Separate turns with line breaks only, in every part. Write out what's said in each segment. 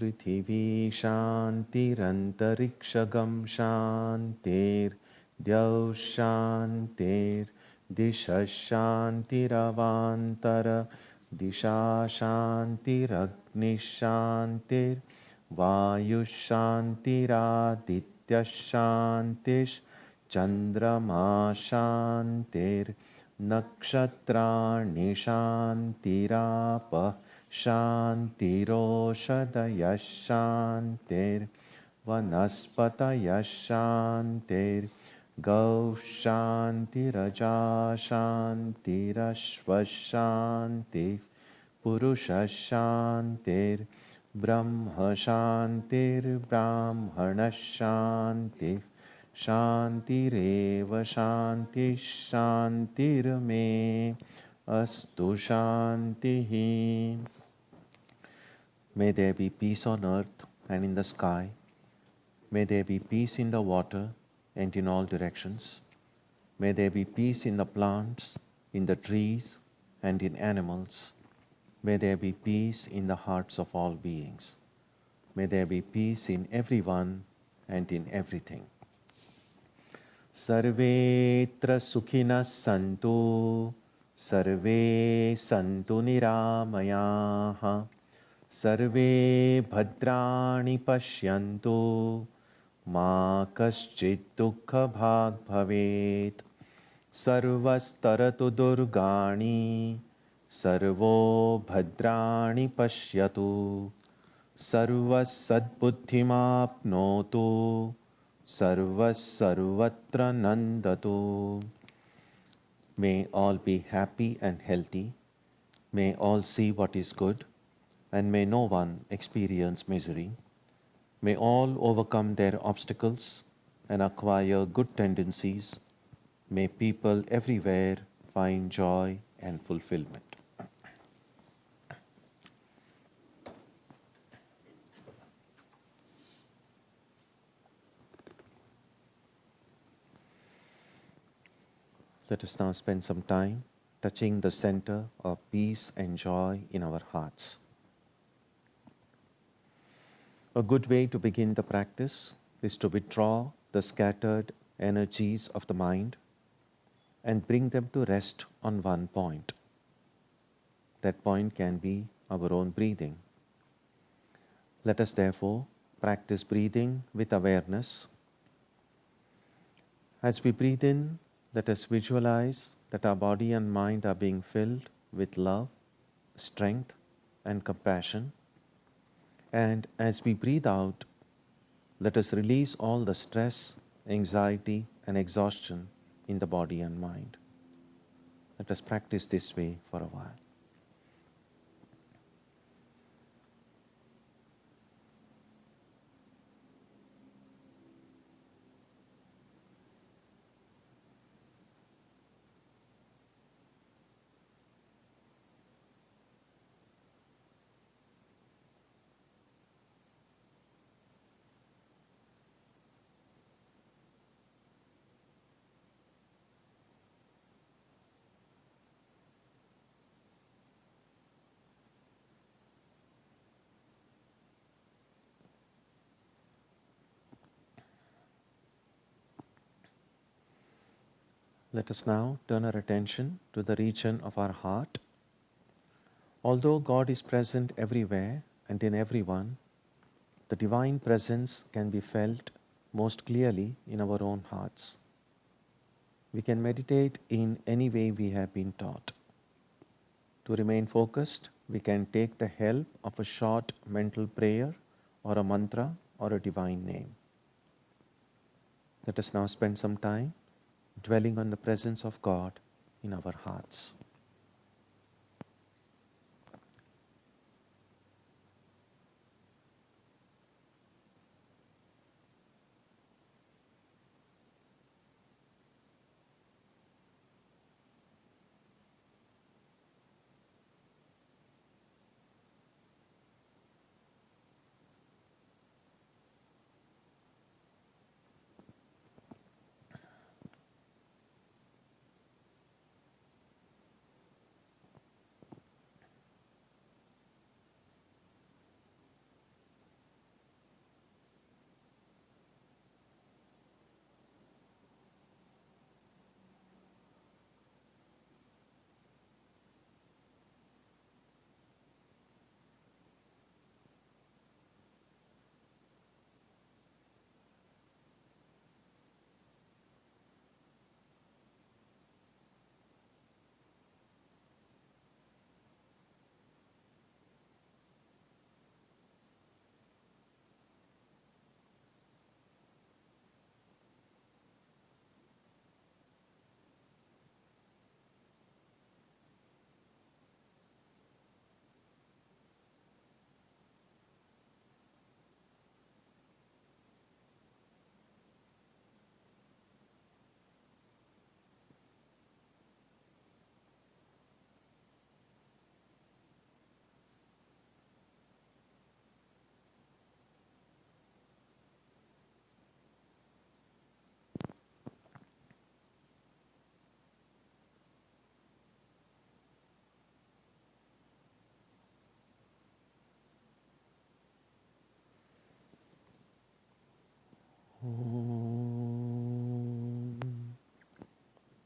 Prithvi Shantirantarikshagam Shantir Dyav Shantir Disha Shantiravantara Disha Shantiragni Shantir Vayu Shantiraditya Shantish Chandrama Shantir Nakshatrani Shantirapa Shantiroshadaya Shantir Vanaspataya Shantir Gau Shantiraja Shantirashva Shantir Purusha Shantir Brahma Shantir Brahmana Shantir Shantireva Shanti Shantirme Astu Shantihi. May there be peace on earth and in the sky. May there be peace in the water and in all directions. May there be peace in the plants, in the trees, and in animals. May there be peace in the hearts of all beings. May there be peace in everyone and in everything. Sarvetra Sukhinas Santu, Sarve Santu Niramayaha, Sarve Bhadrani Pashyantu, Ma Kaschit Dukkha Bhag Bhavet, Sarvastaratu Durgani, Sarvo Bhadrani Pashyatu, Sarvas Sadbuddhimapnotu, Sarvas Sarvatra Nandatu. May all be happy and healthy. May all see what is good, and may no one experience misery. May all overcome their obstacles and acquire good tendencies. May people everywhere find joy and fulfillment. Let us now spend some time touching the center of peace and joy in our hearts. A good way to begin the practice is to withdraw the scattered energies of the mind and bring them to rest on one point. That point can be our own breathing. Let us therefore practice breathing with awareness. As we breathe in, let us visualize that our body and mind are being filled with love, strength, and compassion. And as we breathe out, let us release all the stress, anxiety, and exhaustion in the body and mind. Let us practice this way for a while. Let us now turn our attention to the region of our heart. Although God is present everywhere and in everyone, the divine presence can be felt most clearly in our own hearts. We can meditate in any way we have been taught. To remain focused, we can take the help of a short mental prayer or a mantra or a divine name. Let us now spend some time dwelling on the presence of God in our hearts.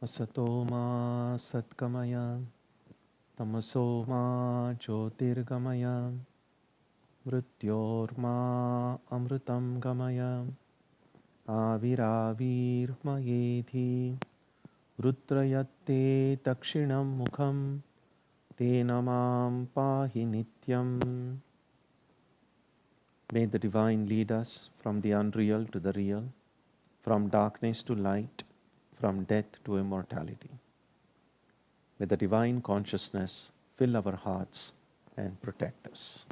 Asato ma satkamaya, tamaso ma jyotirgamaya, mrityorma amritam gamaya, avirāvirmayedhi, rudrayatte dakshinam mukham, tena mam pahi nityam. May the Divine lead us from the unreal to the real, from darkness to light, from death to immortality. May the Divine Consciousness fill our hearts and protect us.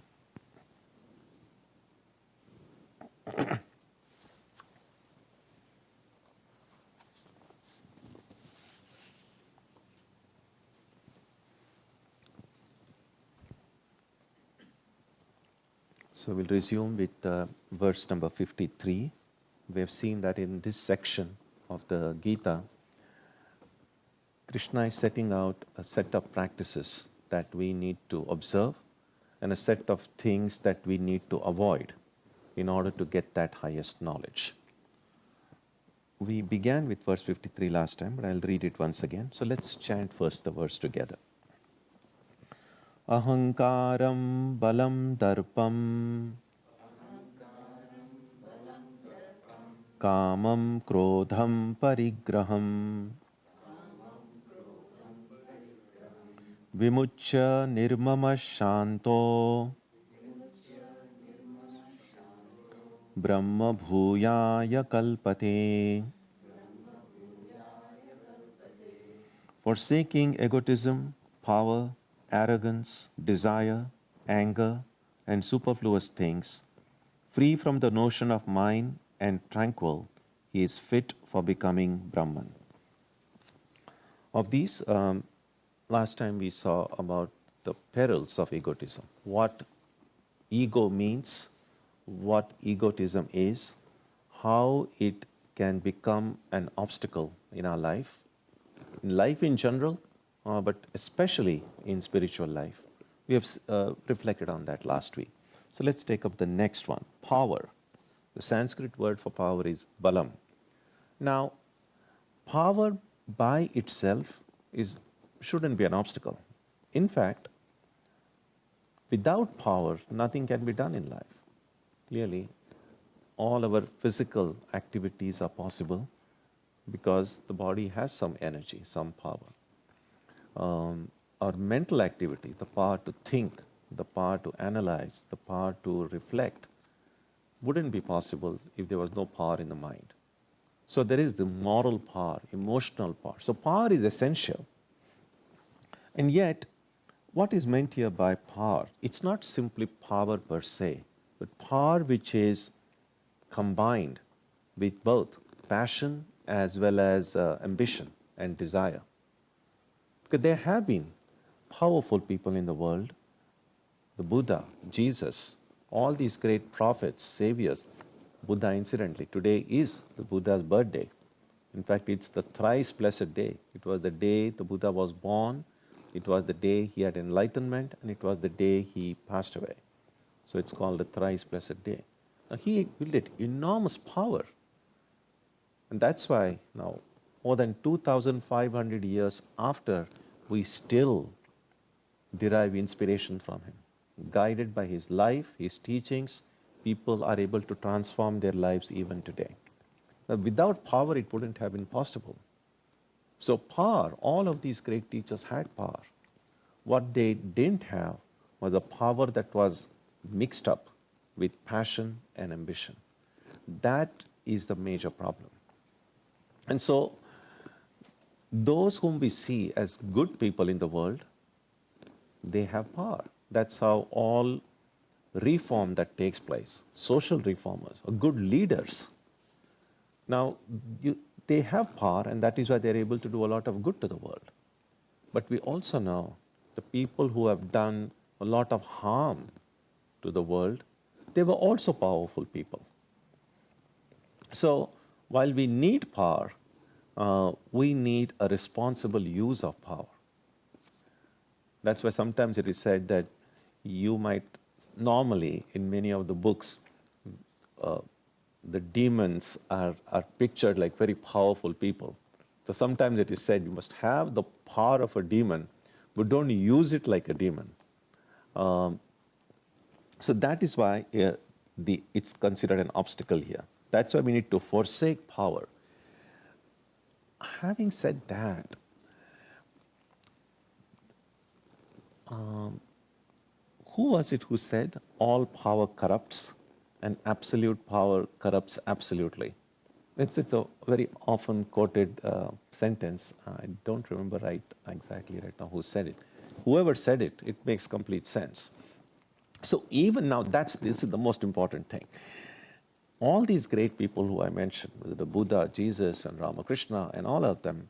So we'll resume with verse number 53. We have seen that in this section of the Gita, Krishna is setting out a set of practices that we need to observe and a set of things that we need to avoid in order to get that highest knowledge. We began with verse 53 last time, but I'll read it once again. So let's chant first the verse together. Ahankaram balam darpam kamam krodham parigraham vimuccha nirmama shanto brahma bhuyaya kalpate. Forsaking egotism, power, arrogance, desire, anger, and superfluous things, free from the notion of mine and tranquil, he is fit for becoming Brahman. Of these, last time we saw about the perils of egotism, what ego means, what egotism is, how it can become an obstacle in our life in general, but especially in spiritual life. We have reflected on that last week. So let's take up the next one, power. The Sanskrit word for power is balam. Now, power by itself shouldn't be an obstacle. In fact, without power, nothing can be done in life. Clearly, all our physical activities are possible because the body has some energy, some power. Our mental activities, the power to think, the power to analyze, the power to reflect, wouldn't be possible if there was no power in the mind. So there is the moral power, emotional power. So power is essential. And yet, what is meant here by power? It's not simply power per se, but power which is combined with both passion as well as ambition and desire. Because there have been powerful people in the world, the Buddha, Jesus, all these great prophets, saviors. Buddha, incidentally, today is the Buddha's birthday. In fact, it's the thrice blessed day. It was the day the Buddha was born, it was the day he had enlightenment, and it was the day he passed away. So it's called the thrice blessed day. Now, he wielded enormous power. And that's why now, more than 2,500 years after, we still derive inspiration from him. Guided by his life, his teachings, people are able to transform their lives even today. Now, without power, it wouldn't have been possible. So power, all of these great teachers had power. What they didn't have was a power that was mixed up with passion and ambition. That is the major problem. And so, those whom we see as good people in the world, they have power. That's how all reform that takes place, social reformers, or good leaders. Now, they have power, and that is why they're able to do a lot of good to the world. But we also know the people who have done a lot of harm to the world, they were also powerful people. So, while we need power, we need a responsible use of power. That's why sometimes it is said that you might, normally in many of the books, the demons are pictured like very powerful people. So sometimes it is said you must have the power of a demon, but don't use it like a demon. So that is why it's considered an obstacle here. That's why we need to forsake power. Having said that, who was it who said all power corrupts and absolute power corrupts absolutely? It's a very often quoted sentence. I don't remember exactly right now who said it. Whoever said it, it makes complete sense. So even now, this is the most important thing. All these great people who I mentioned, whether the Buddha, Jesus, and Ramakrishna, and all of them,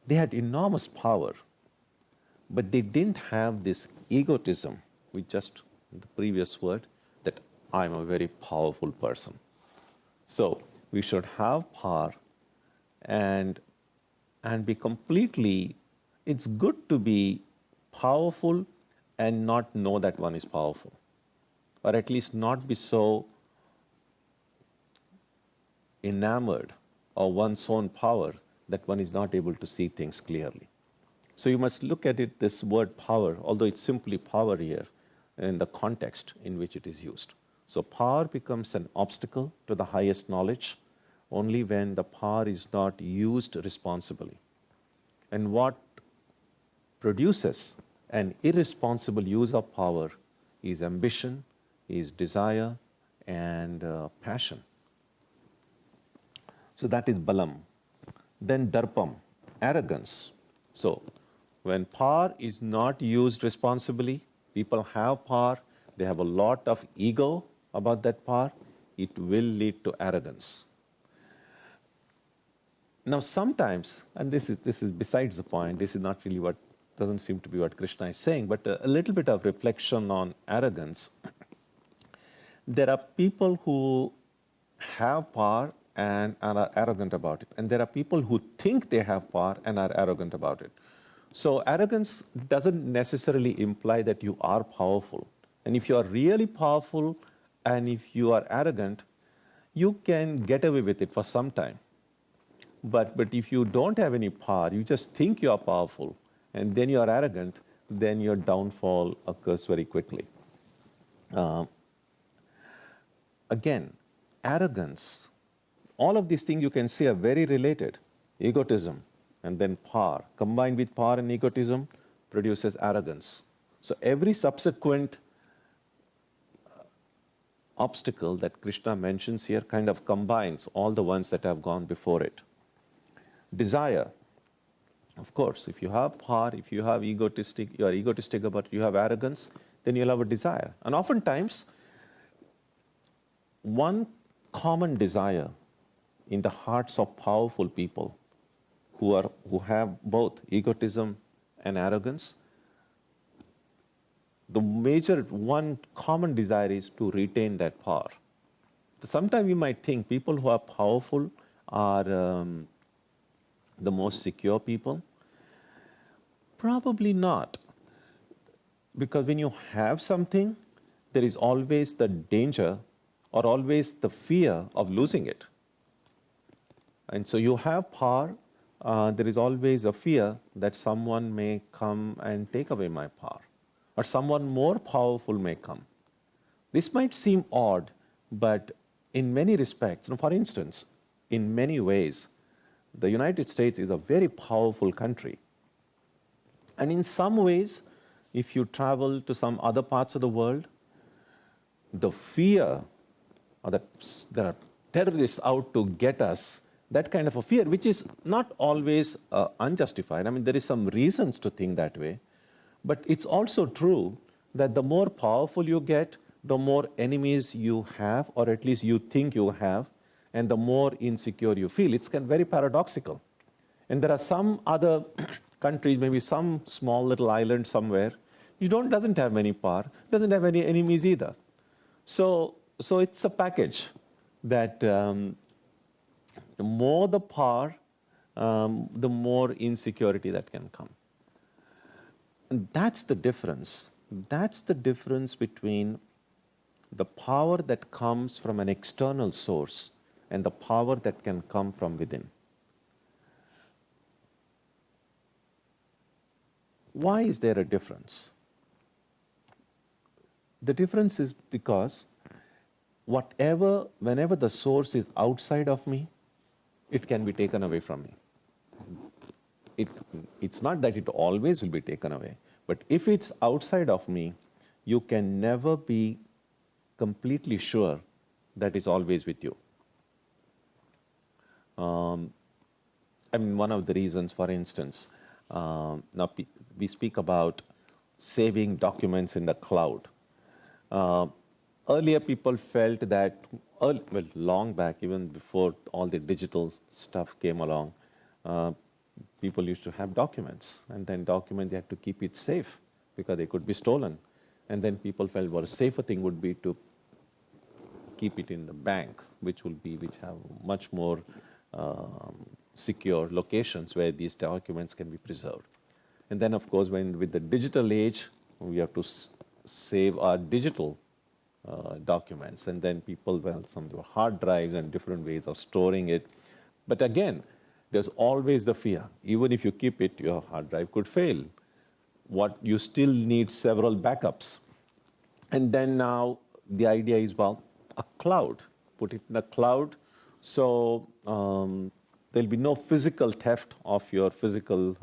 they had enormous power, but they didn't have this egotism, with just the previous word, that I'm a very powerful person. So we should have power and be completely, it's good to be powerful and not know that one is powerful, or at least not be so enamored of one's own power that one is not able to see things clearly. So you must look at it, this word power, although it's simply power here, in the context in which it is used. So power becomes an obstacle to the highest knowledge only when the power is not used responsibly. And what produces an irresponsible use of power is ambition, is desire, and passion. So that is balam. Then darpam, arrogance. So when power is not used responsibly, people have power, they have a lot of ego about that power, it will lead to arrogance. Now sometimes, and this is besides the point, this is not really what, doesn't seem to be what Krishna is saying, but a little bit of reflection on arrogance. There are people who have power and are arrogant about it. And there are people who think they have power and are arrogant about it. So arrogance doesn't necessarily imply that you are powerful. And if you are really powerful and if you are arrogant, you can get away with it for some time. But if you don't have any power, you just think you are powerful, and then you are arrogant, then your downfall occurs very quickly. Again, arrogance, all of these things you can see are very related. Egotism and then power, combined with power and egotism, produces arrogance. So every subsequent obstacle that Krishna mentions here kind of combines all the ones that have gone before it. Desire. Of course, if you have power, if you have you are egotistic about it, you have arrogance, then you'll have a desire. And oftentimes, one common desire in the hearts of powerful people who have both egotism and arrogance, the major one common desire is to retain that power. Sometimes you might think people who are powerful are the most secure people. Probably not. Because when you have something, there is always the danger or always the fear of losing it. And so you have power, there is always a fear that someone may come and take away my power, or someone more powerful may come. This might seem odd, but in many respects, for instance, in many ways, the United States is a very powerful country. And in some ways, if you travel to some other parts of the world, the fear that there are terrorists out to get us, that kind of a fear, which is not always unjustified. I mean, there is some reasons to think that way. But it's also true that the more powerful you get, the more enemies you have, or at least you think you have, and the more insecure you feel. It's kind of very paradoxical. And there are some other countries, maybe some small little island somewhere, doesn't have any power, doesn't have any enemies either. So it's a package that the more the power, the more insecurity that can come. And that's the difference. That's the difference between the power that comes from an external source and the power that can come from within. Why is there a difference? The difference is because whenever the source is outside of me, it can be taken away from me. It's not that it always will be taken away, but if it's outside of me, you can never be completely sure that it's always with you. One of the reasons, for instance, now we speak about saving documents in the cloud. Earlier, people felt that, long back, even before all the digital stuff came along, people used to have documents, and then documents, they had to keep it safe because they could be stolen. And then people felt, well, a safer thing would be to keep it in the bank, which have much more secure locations where these documents can be preserved. And then, of course, with the digital age, we have to save our digital documents, and then some hard drives and different ways of storing it. But again, there's always the fear. Even if you keep it, your hard drive could fail. You still need several backups. And then now the idea is, well, a cloud. Put it in a cloud, so there'll be no physical theft of your physical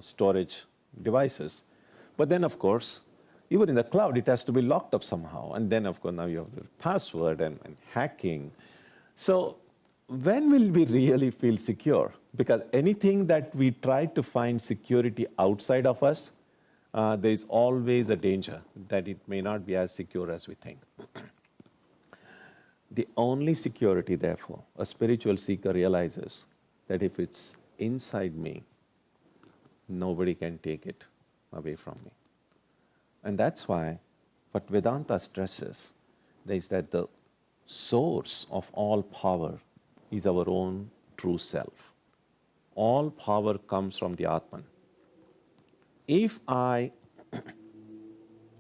storage devices. But then, of course, even in the cloud, it has to be locked up somehow. And then, of course, now you have the password and hacking. So when will we really feel secure? Because anything that we try to find security outside of us, there is always a danger that it may not be as secure as we think. The only security, therefore, a spiritual seeker realizes that if it's inside me, nobody can take it away from me. And that's why what Vedanta stresses is that the source of all power is our own true self. All power comes from the Atman. If I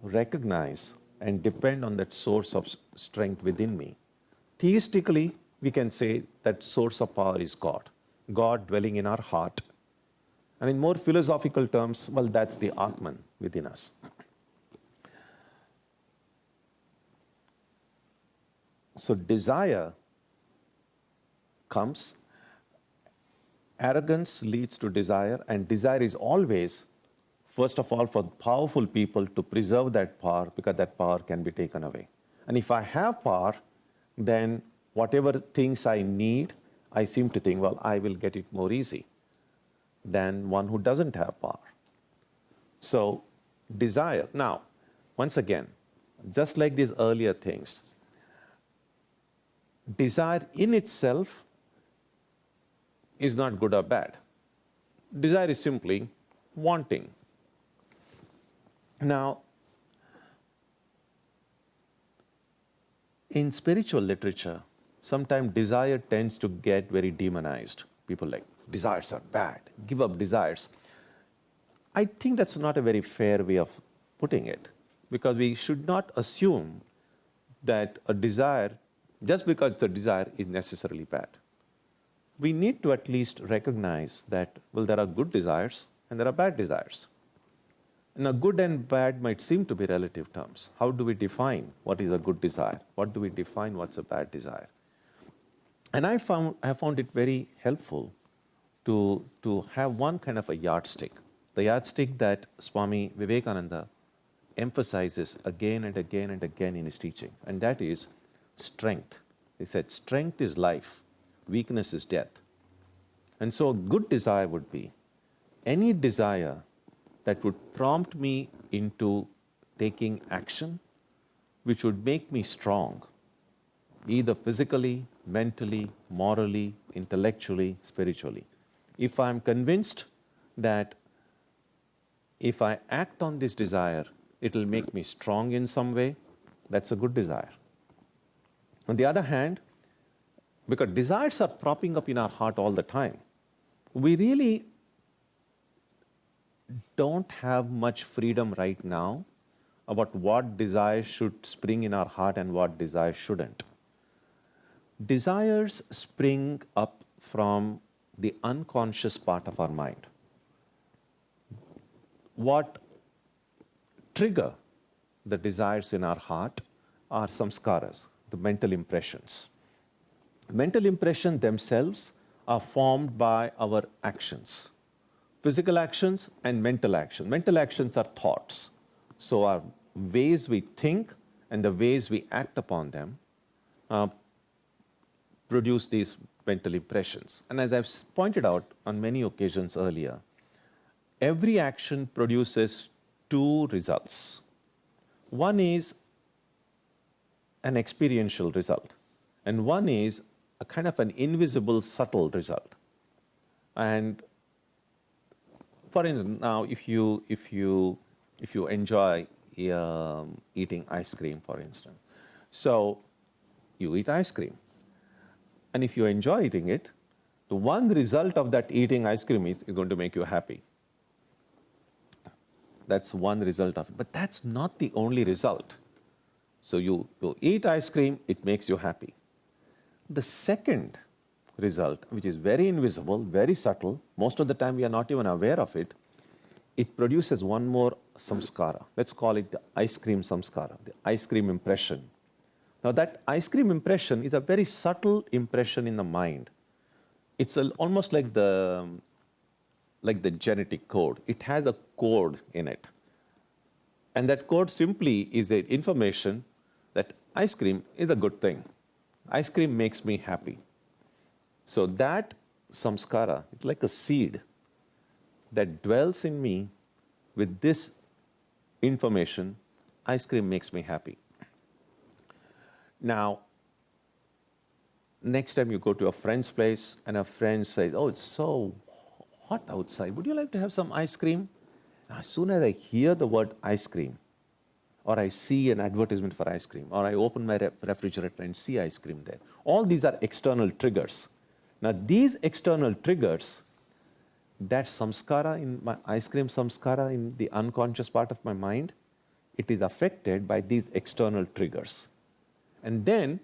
recognize and depend on that source of strength within me, theistically, we can say that source of power is God. God dwelling in our heart. And in more philosophical terms, well, that's the Atman within us. So desire comes, arrogance leads to desire, and desire is always, first of all, for powerful people to preserve that power, because that power can be taken away. And if I have power, then whatever things I need, I seem to think, well, I will get it more easy than one who doesn't have power. So desire. Now, once again, just like these earlier things, desire in itself is not good or bad. Desire is simply wanting. Now, in spiritual literature, sometimes desire tends to get very demonized. People like, desires are bad, give up desires. I think that's not a very fair way of putting it, because we should not assume that a desire, just because it's a desire, is necessarily bad. We need to at least recognize that, well, there are good desires and there are bad desires. Now, good and bad might seem to be relative terms. How do we define what is a good desire? What do we define what's a bad desire? And I found it very helpful to have one kind of a yardstick. The yardstick that Swami Vivekananda emphasizes again and again and again in his teaching, and that is strength. He said, strength is life, weakness is death. And so a good desire would be any desire that would prompt me into taking action, which would make me strong, either physically, mentally, morally, intellectually, spiritually. If I'm convinced that if I act on this desire, it'll make me strong in some way, that's a good desire. On the other hand, because desires are propping up in our heart all the time, we really don't have much freedom right now about what desires should spring in our heart and what desires shouldn't. Desires spring up from the unconscious part of our mind. what trigger the desires in our heart are samskaras, the mental impressions. Mental impressions themselves are formed by our actions, physical actions and mental actions. Mental actions are thoughts. So our ways we think and the ways we act upon them produce these mental impressions. And as I've pointed out on many occasions earlier, every action produces two results. One is an experiential result, and one is a kind of an invisible, subtle result. And for instance, now if you enjoy eating ice cream, for instance, so you eat ice cream, and if you enjoy eating it, the one result of that eating ice cream is going to make you happy. That's one result of it, but that's not the only result. So you eat ice cream, it makes you happy. The second result, which is very invisible, very subtle, most of the time we are not even aware of it, it produces one more samskara. Let's call it the ice cream samskara, the ice cream impression. Now that ice cream impression is a very subtle impression in the mind. It's almost like the genetic code. It has a code in it. And that code simply is the information that ice cream is a good thing. Ice cream makes me happy. So that samskara, it's like a seed that dwells in me with this information, ice cream makes me happy. Now, next time you go to a friend's place and a friend says, oh, it's so hot outside, would you like to have some ice cream? As soon as I hear the word ice cream, or I see an advertisement for ice cream, or I open my refrigerator and see ice cream there, all these are external triggers. Now these external triggers, that samskara in my ice cream samskara in the unconscious part of my mind, it is affected by these external triggers. And then,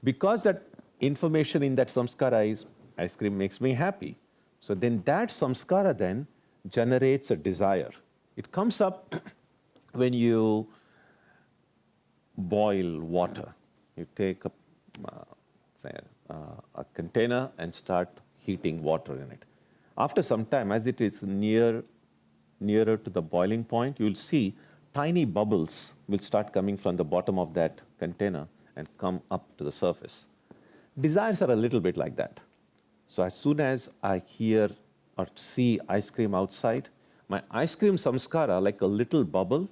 because that information in that samskara is ice cream makes me happy, so then that samskara then generates a desire. It comes up when you boil water. You take a container and start heating water in it. After some time, as it is nearer to the boiling point, you'll see tiny bubbles will start coming from the bottom of that container and come up to the surface. Desires are a little bit like that. So as soon as I hear or see ice cream outside, my ice cream samskara, like a little bubble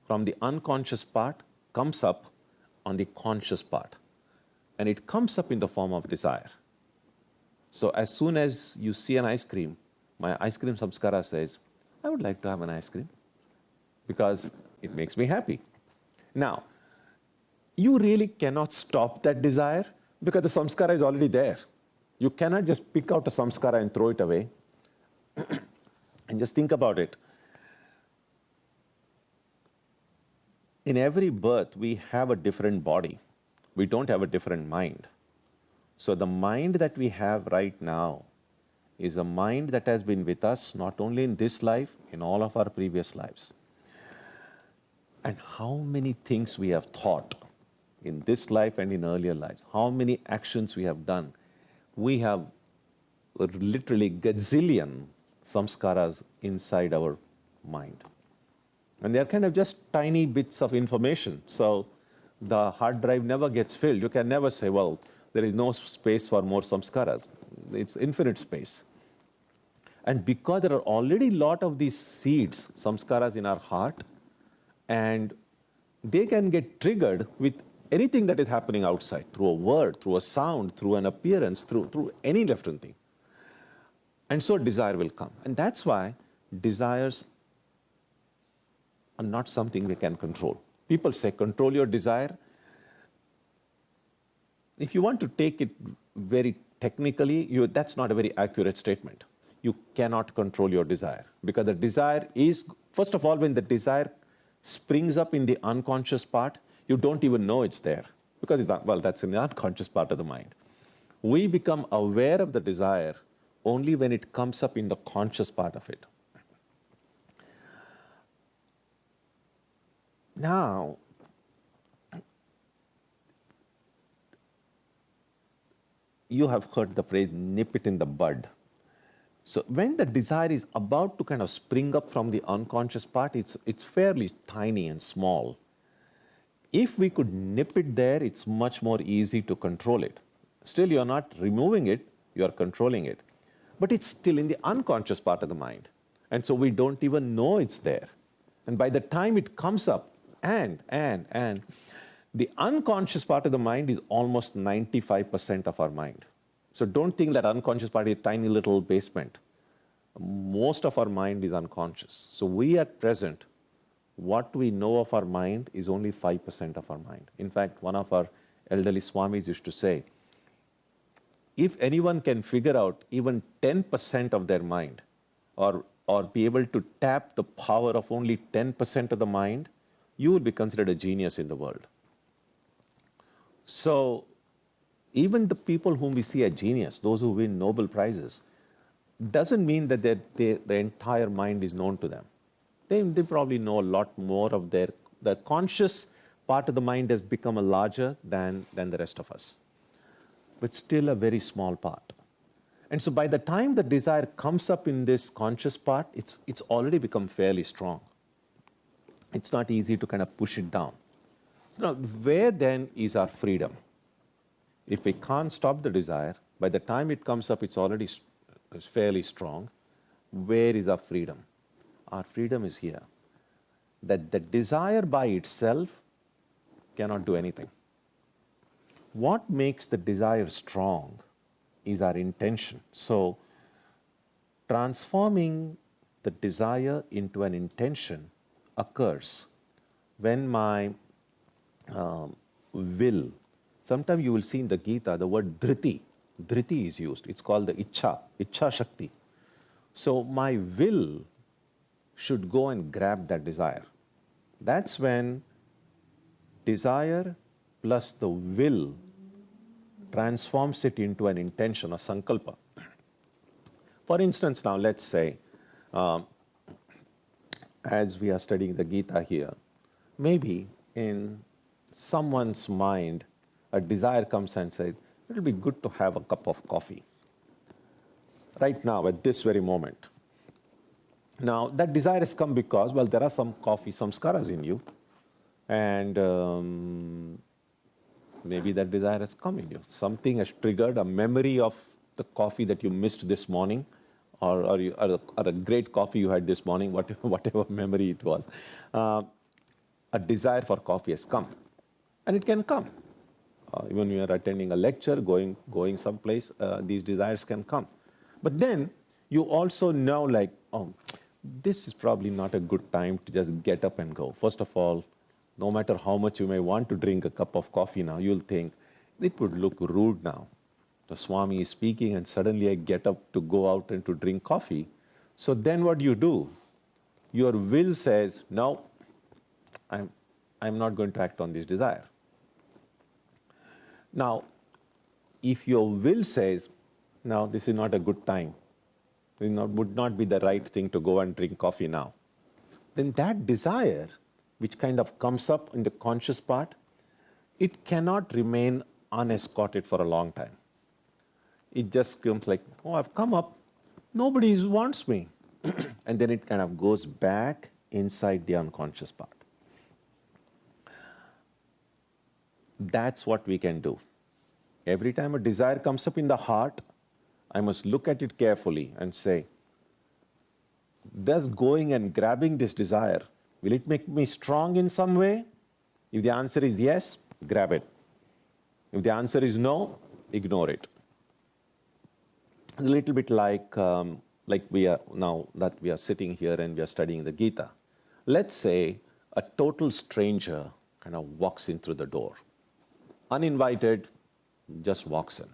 from the unconscious part, comes up on the conscious part. And it comes up in the form of desire. So as soon as you see an ice cream, my ice cream samskara says, I would like to have an ice cream because it makes me happy. Now, you really cannot stop that desire because the samskara is already there. You cannot just pick out a samskara and throw it away. And just think about it. In every birth, we have a different body. We don't have a different mind. So the mind that we have right now is a mind that has been with us not only in this life, in all of our previous lives. And how many things we have thought in this life and in earlier lives, how many actions we have done. We have literally gazillion samskaras inside our mind. And they're kind of just tiny bits of information. So the hard drive never gets filled. You can never say, well, there is no space for more samskaras. It's infinite space. And because there are already a lot of these seeds, samskaras in our heart, and they can get triggered with anything that is happening outside, through a word, through a sound, through an appearance, through any different thing. And so desire will come. And that's why desires are not something we can control. People say, control your desire. If you want to take it very technically, that's not a very accurate statement. You cannot control your desire. Because the desire is, first of all, when the desire springs up in the unconscious part, you don't even know it's there. Because that's in the unconscious part of the mind. We become aware of the desire only when it comes up in the conscious part of it. Now, you have heard the phrase nip it in the bud. So when the desire is about to kind of spring up from the unconscious part, it's fairly tiny and small. If we could nip it there, it's much more easy to control it. Still, you're not removing it, you're controlling it. But it's still in the unconscious part of the mind. And so we don't even know it's there. And by the time it comes up, and the unconscious part of the mind is almost 95% of our mind. So don't think that unconscious part is a tiny little basement. Most of our mind is unconscious. So we at present, what we know of our mind is only 5% of our mind. In fact, one of our elderly Swamis used to say, if anyone can figure out even 10% of their mind, or be able to tap the power of only 10% of the mind, you will be considered a genius in the world. So even the people whom we see as genius, those who win Nobel Prizes, doesn't mean that the entire mind is known to them. They probably know a lot more of the conscious part of the mind has become a larger than the rest of us, but still a very small part. And so by the time the desire comes up in this conscious part, it's already become fairly strong. It's not easy to kind of push it down. So now, where then is our freedom? If we can't stop the desire, by the time it comes up, it's already fairly strong. Where is our freedom? Our freedom is here. That the desire by itself cannot do anything. What makes the desire strong is our intention. So, transforming the desire into an intention occurs when my will, sometimes you will see in the Gita the word dhriti is used. It's called the ichha shakti. So my will should go and grab that desire. That's when desire plus the will transforms it into an intention, a sankalpa. For instance, now let's say, as we are studying the Gita here, maybe in someone's mind, a desire comes and says, it will be good to have a cup of coffee. Right now, at this very moment. Now, that desire has come because, well, there are some coffee samskaras in you, and maybe that desire has come in you. Something has triggered a memory of the coffee that you missed this morning, or a great coffee you had this morning, whatever memory it was. A desire for coffee has come. And it can come. Even when you are attending a lecture, going someplace, these desires can come. But then you also know, like, oh, this is probably not a good time to just get up and go. First of all, no matter how much you may want to drink a cup of coffee now, you'll think, it would look rude now. The Swami is speaking and suddenly I get up to go out and to drink coffee. So then what do? Your will says, no, I'm not going to act on this desire. Now, if your will says, no, this is not a good time, it would not be the right thing to go and drink coffee now, then that desire, which kind of comes up in the conscious part, it cannot remain unescorted for a long time. It just comes like, oh, I've come up, nobody wants me. And then it kind of goes back inside the unconscious part. That's what we can do. Every time a desire comes up in the heart, I must look at it carefully and say, does going and grabbing this desire, will it make me strong in some way? If the answer is yes, grab it. If the answer is no, ignore it. A little bit like we are now that we are sitting here and we are studying the Gita. Let's say a total stranger kind of walks in through the door. Uninvited, just walks in.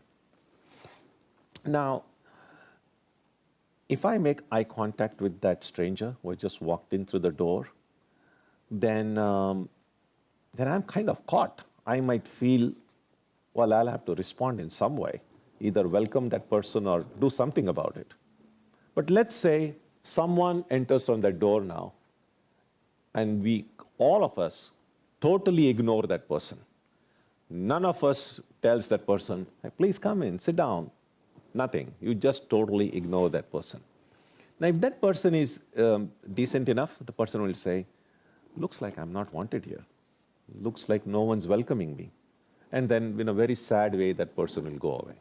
Now, if I make eye contact with that stranger who just walked in through the door, then I'm kind of caught. I might feel, well, I'll have to respond in some way, either welcome that person or do something about it. But let's say someone enters from that door now, and all of us
totally ignore that person. None of us tells that person, hey, please come in, sit down. Nothing. You just totally ignore that person. Now, if that person is decent enough, the person will say, looks like I'm not wanted here. Looks like no one's welcoming me. And then, in a very sad way, that person will go away.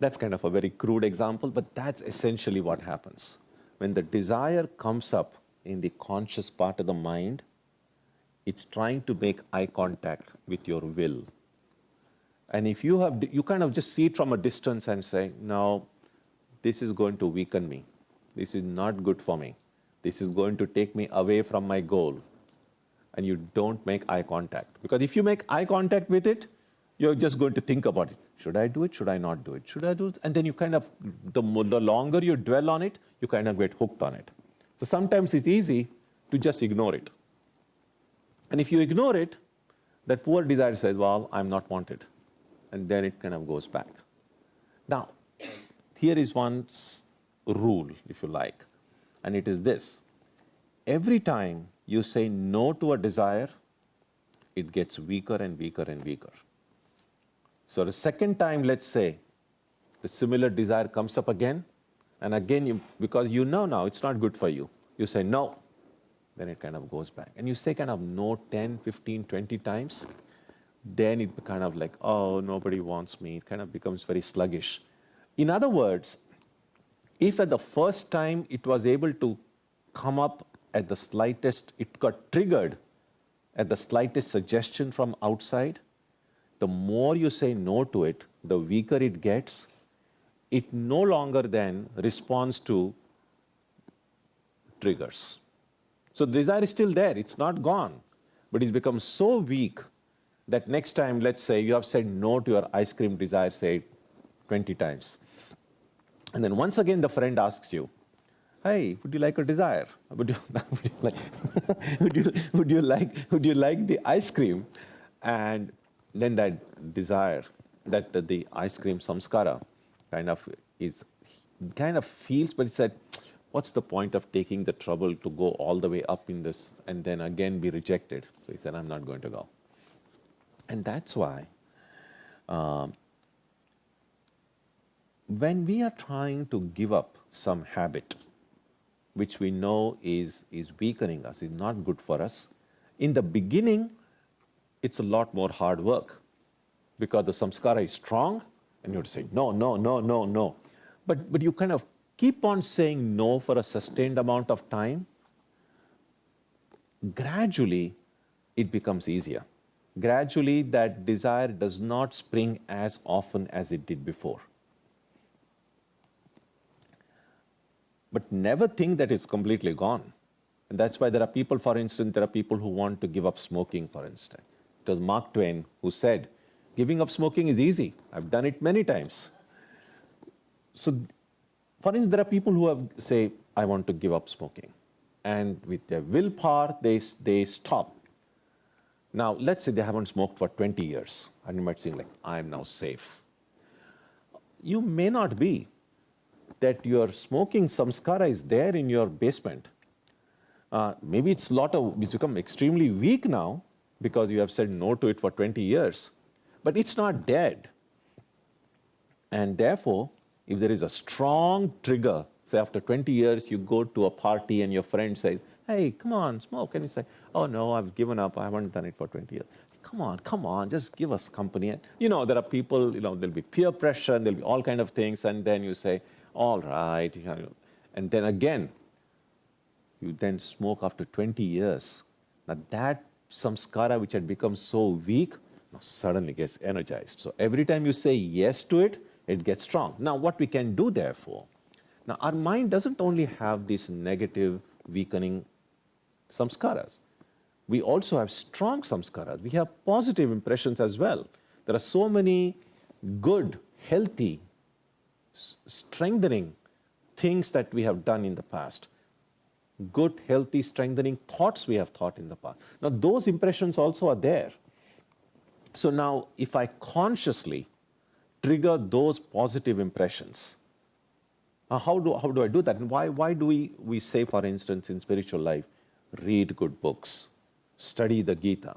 That's kind of a very crude example, but that's essentially what happens. When the desire comes up in the conscious part of the mind, it's trying to make eye contact with your will. And if you kind of just see it from a distance and say, no, this is going to weaken me. This is not good for me. This is going to take me away from my goal. And you don't make eye contact. Because if you make eye contact with it, you're just going to think about it. Should I do it? Should I not do it? Should I do it? And then you kind of, the longer you dwell on it, you kind of get hooked on it. So sometimes it's easy to just ignore it. And if you ignore it, that poor desire says, well, I'm not wanted. And then it kind of goes back. Now, here is one rule, if you like, and it is this. Every time you say no to a desire, it gets weaker and weaker and weaker. So the second time, let's say, the similar desire comes up again, and again, because you know now it's not good for you, you say no, then it kind of goes back. And you say kind of no 10, 15, 20 times, then it kind of like, oh, nobody wants me. It kind of becomes very sluggish. In other words, if at the first time it was able to come up at the slightest, it got triggered at the slightest suggestion from outside, the more you say no to it, the weaker it gets. It no longer then responds to triggers. So the desire is still there, it's not gone, but it's become so weak that next time, let's say you have said no to your ice cream desire, say 20 times. And then once again the friend asks you, hey, would you like a desire? Would you like the ice cream? And then that desire, that the ice cream samskara kind of feels, but it said, what's the point of taking the trouble to go all the way up in this and then again be rejected? So he said, I'm not going to go. And that's why when we are trying to give up some habit, which we know is weakening us, is not good for us, in the beginning, it's a lot more hard work because the samskara is strong and you have to say, no, no, no, no, no. But you kind of keep on saying no for a sustained amount of time, gradually it becomes easier. Gradually that desire does not spring as often as it did before. But never think that it's completely gone. And that's why there are people, for instance, there are people who want to give up smoking, for instance. It was Mark Twain who said, giving up smoking is easy. I've done it many times. So, for instance, there are people who have say, I want to give up smoking. And with their willpower, they stop. Now, let's say they haven't smoked for 20 years. And you might think like, I'm now safe. You may not be. That your smoking samskara is there in your basement. Maybe it's become extremely weak now because you have said no to it for 20 years. But it's not dead. And therefore, if there is a strong trigger, say after 20 years you go to a party and your friend says, hey, come on, smoke. And you say, oh no, I've given up. I haven't done it for 20 years. Come on, just give us company. And, there are people, there'll be peer pressure, and there'll be all kind of things. And then you say, all right. And then again, you then smoke after 20 years. Now that samskara which had become so weak, now suddenly gets energized. So every time you say yes to it, it gets strong. Now what we can do therefore, now our mind doesn't only have these negative, weakening samskaras. We also have strong samskaras. We have positive impressions as well. There are so many good, healthy, strengthening things that we have done in the past. Good, healthy, strengthening thoughts we have thought in the past. Now those impressions also are there. So now if I consciously trigger those positive impressions, how do I do that? And why do we say, for instance, in spiritual life, read good books, study the Gita.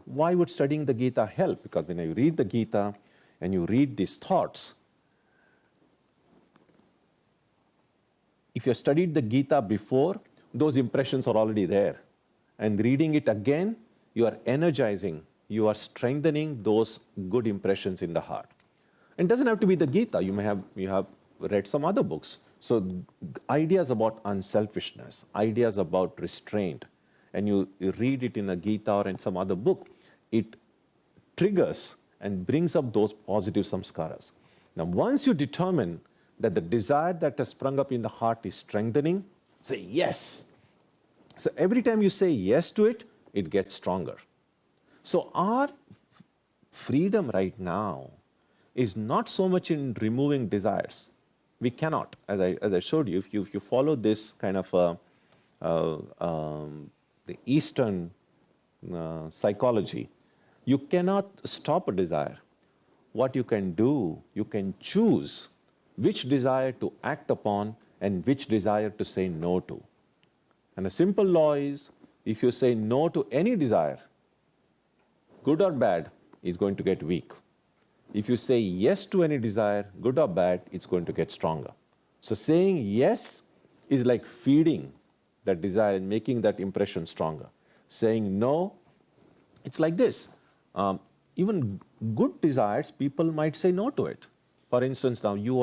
Why would studying the Gita help? Because when you read the Gita and you read these thoughts, if you studied the Gita before, those impressions are already there. And reading it again, you are energizing, you are strengthening those good impressions in the heart. And it doesn't have to be the Gita. You have read some other books. So ideas about unselfishness, ideas about restraint, and you read it in a Gita or in some other book, it triggers and brings up those positive samskaras. Now, once you determine that the desire that has sprung up in the heart is strengthening, say yes. So every time you say yes to it, it gets stronger. So our freedom right now is not so much in removing desires. We cannot, as I showed you, if you follow this kind of the Eastern psychology, you cannot stop a desire. What you can do, you can choose which desire to act upon and which desire to say no to. And a simple law is, if you say no to any desire, good or bad, is going to get weak. If you say yes to any desire, good or bad, it's going to get stronger. So saying yes is like feeding that desire and making that impression stronger. Saying no, it's like this. Even good desires, people might say no to it. For instance, now you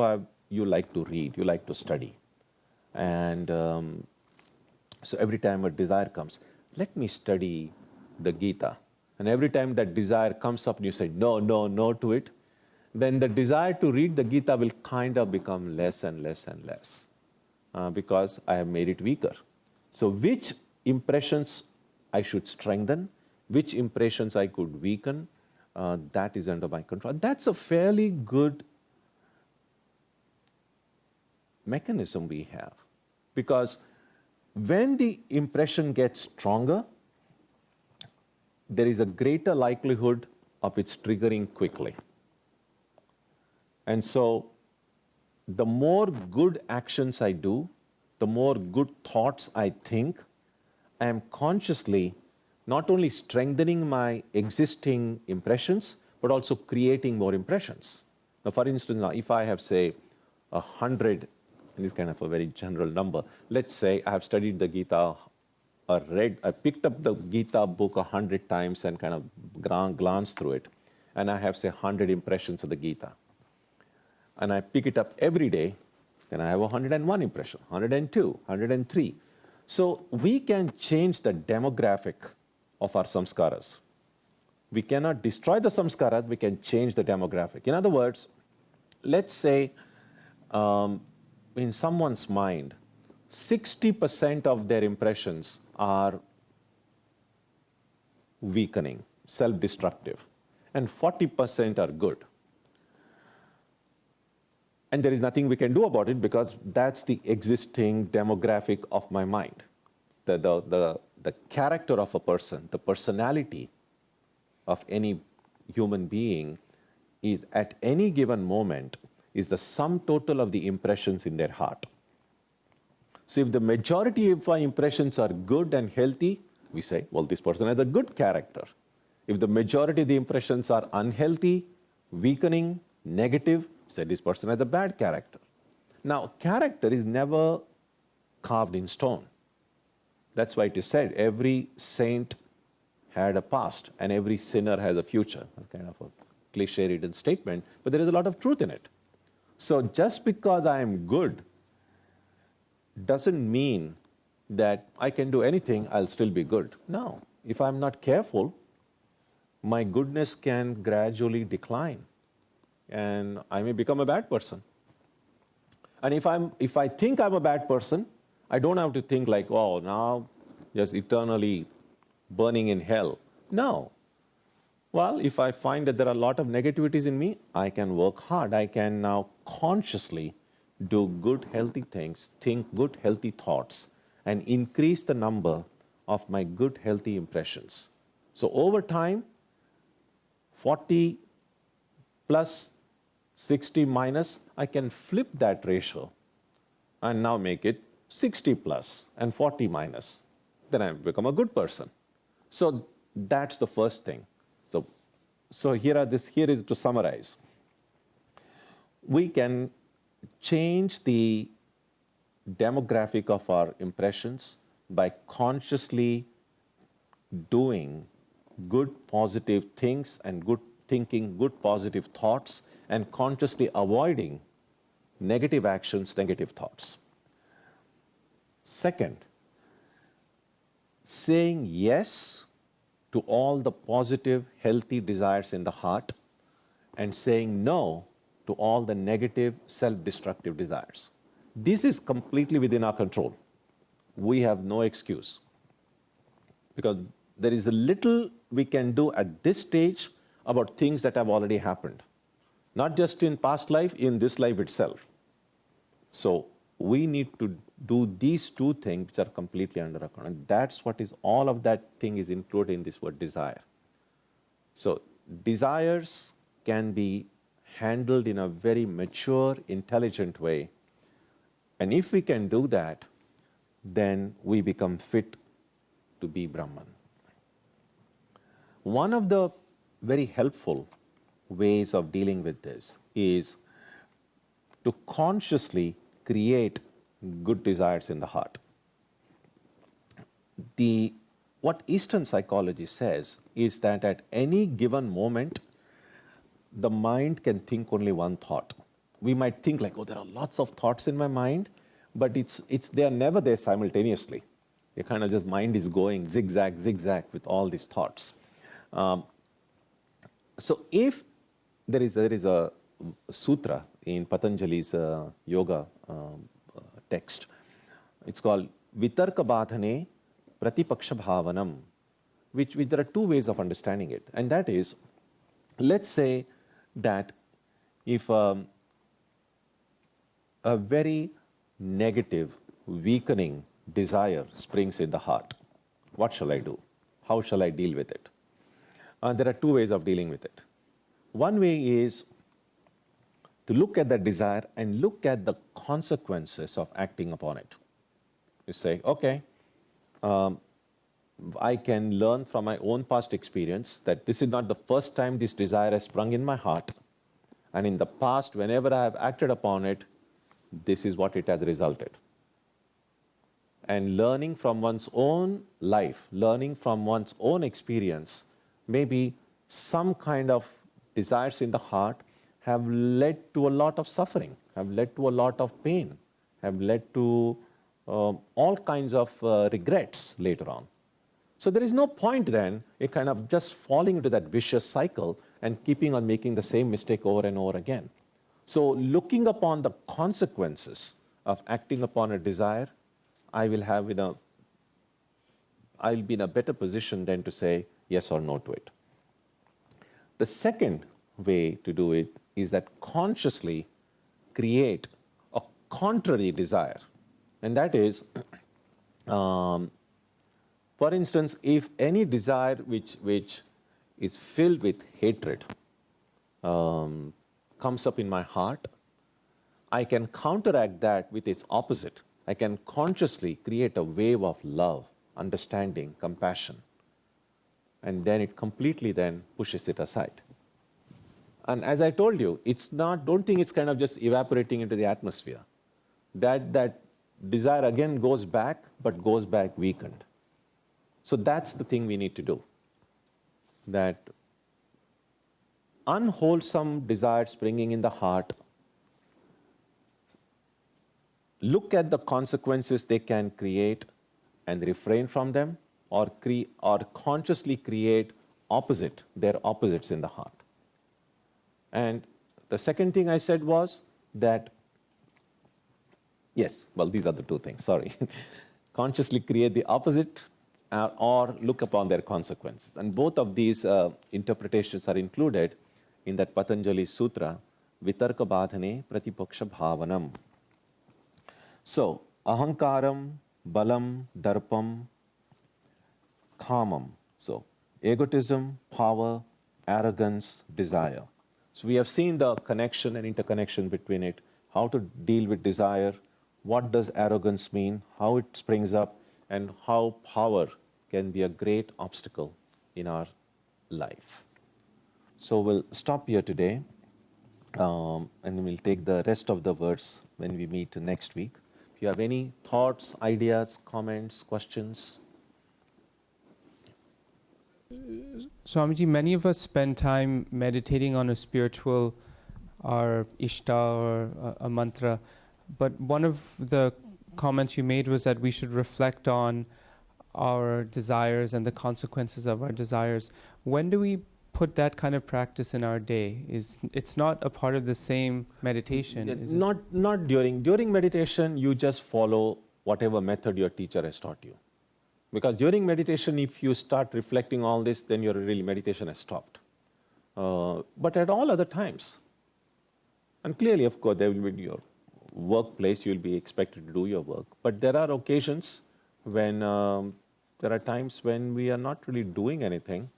like to read, you like to study. And so every time a desire comes, let me study the Gita. And every time that desire comes up and you say no, no, no to it, then the desire to read the Gita will kind of become less and less and less because I have made it weaker. So which impressions I should strengthen, which impressions I could weaken, that is under my control. That's a fairly good mechanism we have, because when the impression gets stronger, there is a greater likelihood of its triggering quickly. And so the more good actions I do, the more good thoughts I think, I am consciously not only strengthening my existing impressions, but also creating more impressions. Now, for instance, now if I have, say, 100, and this is kind of a very general number, let's say I have studied the Gita, I picked up the Gita book 100 times and kind of glanced through it, and I have, say, 100 impressions of the Gita. And I pick it up every day, then I have 101 impression, 102, 103. So we can change the demographic of our samskaras. We cannot destroy the samskaras, we can change the demographic. In other words, let's say in someone's mind, 60% of their impressions are weakening, self-destructive, and 40% are good. And there is nothing we can do about it because that's the existing demographic of my mind. The character of a person, the personality of any human being is at any given moment is the sum total of the impressions in their heart. So if the majority of our impressions are good and healthy, we say, well, this person has a good character. If the majority of the impressions are unhealthy, weakening, negative, say this person has a bad character. Now, character is never carved in stone. That's why it is said every saint had a past and every sinner has a future. That's kind of a cliche-ridden statement, but there is a lot of truth in it. So just because I am good doesn't mean that I can do anything, I'll still be good. No. If I'm not careful, my goodness can gradually decline and I may become a bad person. And if I think I'm a bad person, I don't have to think like, oh, now just eternally burning in hell. No. Well, if I find that there are a lot of negativities in me, I can work hard. I can now consciously do good, healthy things, think good, healthy thoughts, and increase the number of my good, healthy impressions. So over time, 40 plus 60 minus, I can flip that ratio and now make it 60 plus and 40 minus. then I become a good person. So that's the first thing. So here is to summarize. We can change the demographic of our impressions by consciously doing good positive things and good thinking, good positive thoughts, and consciously avoiding negative actions, negative thoughts. Second, saying yes to all the positive, healthy desires in the heart and saying no to all the negative, self-destructive desires. This is completely within our control. We have no excuse because there is a little we can do at this stage about things that have already happened, not just in past life, in this life itself. So we need to do these two things which are completely under our control. And that's what is, all of that thing is included in this word desire. So desires can be handled in a very mature, intelligent way. And if we can do that, then we become fit to be Brahman. One of the very helpful ways of dealing with this is to consciously create good desires in the heart. What Eastern psychology says is that at any given moment, the mind can think only one thought. We might think like, oh, there are lots of thoughts in my mind, but they are never there simultaneously. Your kind of just mind is going zigzag, zigzag with all these thoughts. So if there is a sutra in Patanjali's yoga text, it's called Vitarka Badhane Pratipaksha Bhavanam, which there are two ways of understanding it. And that is, let's say that if a very negative, weakening desire springs in the heart, what shall I do? How shall I deal with it? There are two ways of dealing with it. One way is to look at that desire and look at the consequences of acting upon it. You say, okay, I can learn from my own past experience that this is not the first time this desire has sprung in my heart. And in the past, whenever I have acted upon it, this is what it has resulted. And learning from one's own life, learning from one's own experience, maybe some kind of desires in the heart have led to a lot of suffering, have led to a lot of pain, have led to all kinds of regrets later on. So there is no point then in kind of just falling into that vicious cycle and keeping on making the same mistake over and over again. So looking upon the consequences of acting upon a desire, I'll be in a better position then to say yes or no to it. The second way to do it is that consciously create a contrary desire. And that is, for instance, if any desire which is filled with hatred comes up in my heart, I can counteract that with its opposite. I can consciously create a wave of love, understanding, compassion. And then it completely then pushes it aside. And as I told you, don't think it's kind of just evaporating into the atmosphere. That desire again goes back, but goes back weakened. So that's the thing we need to do. That unwholesome desires springing in the heart, look at the consequences they can create and refrain from them, or consciously create their opposites in the heart. And the second thing I said was that, these are the two things, sorry. Consciously create the opposite or look upon their consequences. And both of these interpretations are included in that Patanjali Sutra, Vitarka Badhane Pratipaksha Bhavanam. So, ahankaram, balam, darpam, kamam. So, egotism, power, arrogance, desire. So we have seen the connection and interconnection between it, how to deal with desire, what does arrogance mean, how it springs up, and how power can be a great obstacle in our life. So we'll stop here today, and we'll take the rest of the words when we meet next week. If you have any thoughts, ideas, comments, questions.
Swamiji, many of us spend time meditating on a spiritual or ishta or a mantra, but one of the comments you made was that we should reflect on our desires and the consequences of our desires. When do we put that kind of practice in our day? It's not a part of the same meditation, is it?
Not during meditation. You just follow whatever method your teacher has taught you. Because during meditation, if you start reflecting all this, then your real meditation has stopped. But at all other times, and clearly, of course, there will be your workplace, you will be expected to do your work. But there are occasions when, there are times when we are not really doing anything.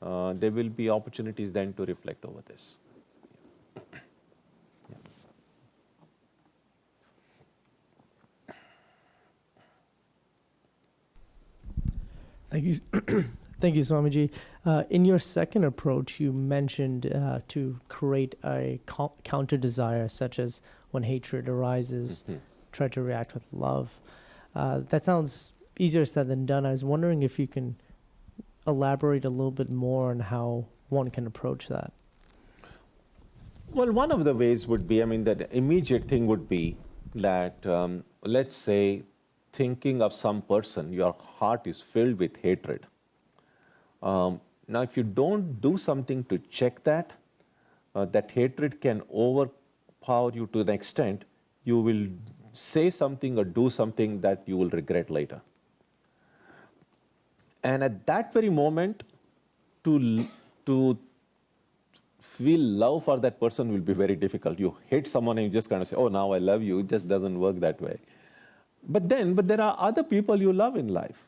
There will be opportunities then to reflect over this.
Thank you. Thank you, Swamiji. In your second approach, you mentioned to create a counter desire, such as when hatred arises, try to react with love. That sounds easier said than done. I was wondering if you can elaborate a little bit more on how one can approach that.
Well, one of the ways would be, the immediate thing would be that, let's say, thinking of some person, your heart is filled with hatred. Now, if you don't do something to check that, that hatred can overpower you to the extent you will say something or do something that you will regret later. And at that very moment, to feel love for that person will be very difficult. You hate someone and you just kind of say, oh, now I love you. It just doesn't work that way. But there are other people you love in life.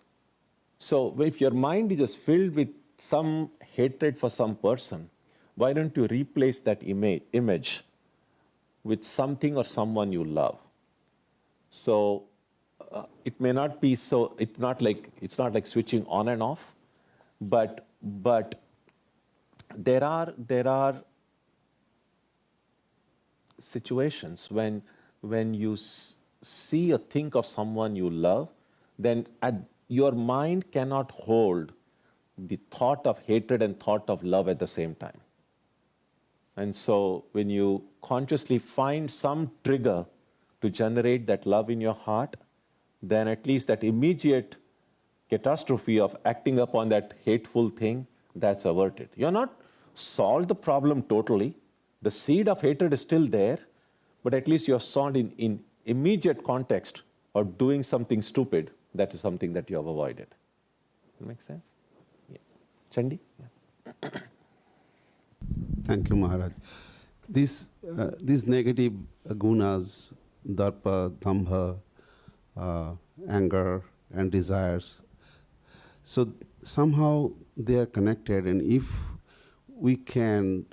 So if your mind is just filled with some hatred for some person, why don't you replace that image with something or someone you love? So it may not be so. It's not like switching on and off, but there are situations when you see or think of someone you love, then your mind cannot hold the thought of hatred and thought of love at the same time. And so when you consciously find some trigger to generate that love in your heart, then at least that immediate catastrophe of acting upon that hateful thing, that's averted. You're not solved the problem totally. The seed of hatred is still there, but at least you're solved in immediate context of doing something stupid. That is something that you have avoided. That makes sense? Yeah. Chandi? Yeah.
Thank you, Maharaj. These negative gunas, darpa, dambha, anger, and desires, so somehow they are connected, and if we can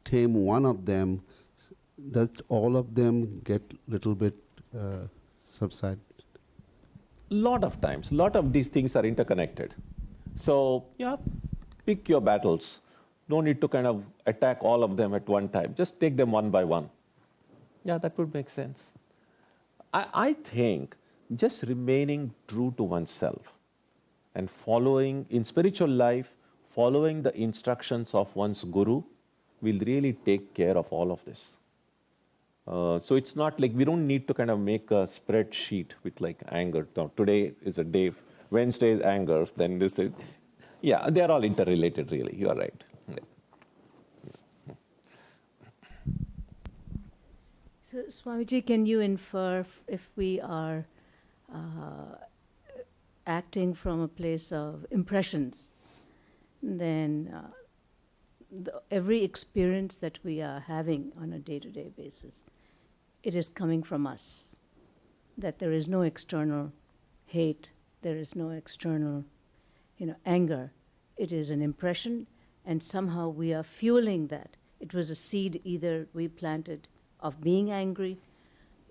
tame one of them, does all of them get little bit subside?
Lot of times, lot of these things are interconnected. So, yeah, pick your battles. No need to kind of attack all of them at one time. Just take them one by one. Yeah, that would make sense. I think just remaining true to oneself and following, in spiritual life, following the instructions of one's guru will really take care of all of this. So it's not like we don't need to kind of make a spreadsheet with like anger. Now, today is a day, Wednesday is anger, then this is, yeah, they're all interrelated really, you are right. Yeah.
So Swamiji, can you infer if we are acting from a place of impressions, then every experience that we are having on a day-to-day basis, it is coming from us, that there is no external hate, there is no external, anger. It is an impression, and somehow we are fueling that. It was a seed either we planted of being angry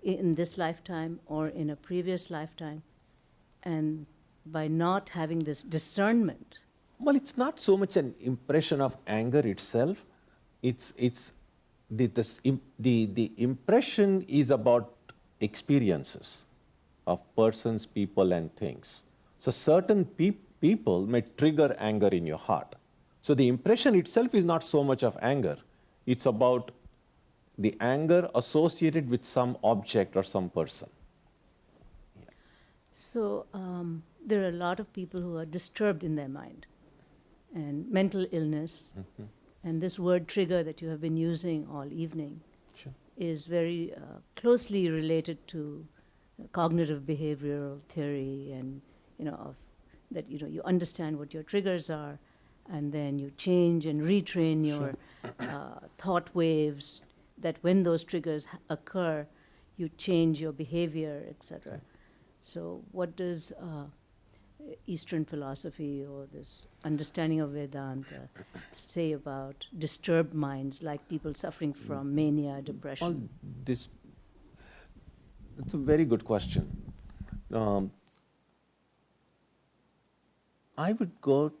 in this lifetime or in a previous lifetime, And by not having this discernment,
Well, it's not so much an impression of anger itself. It's the impression is about experiences of persons, people, and things. So certain people may trigger anger in your heart. So the impression itself is not so much of anger. It's about the anger associated with some object or some person.
so there are a lot of people who are disturbed in their mind and mental illness. And this word trigger that you have been using all evening
Sure.
is very closely related to cognitive behavioral theory, and of that you understand what your triggers are, and then you change and retrain your thought waves, that when those triggers occur, you change your behavior, etc. So what does Eastern philosophy or this understanding of Vedanta say about disturbed minds, like people suffering from mania, depression?
It's a very good question. I would go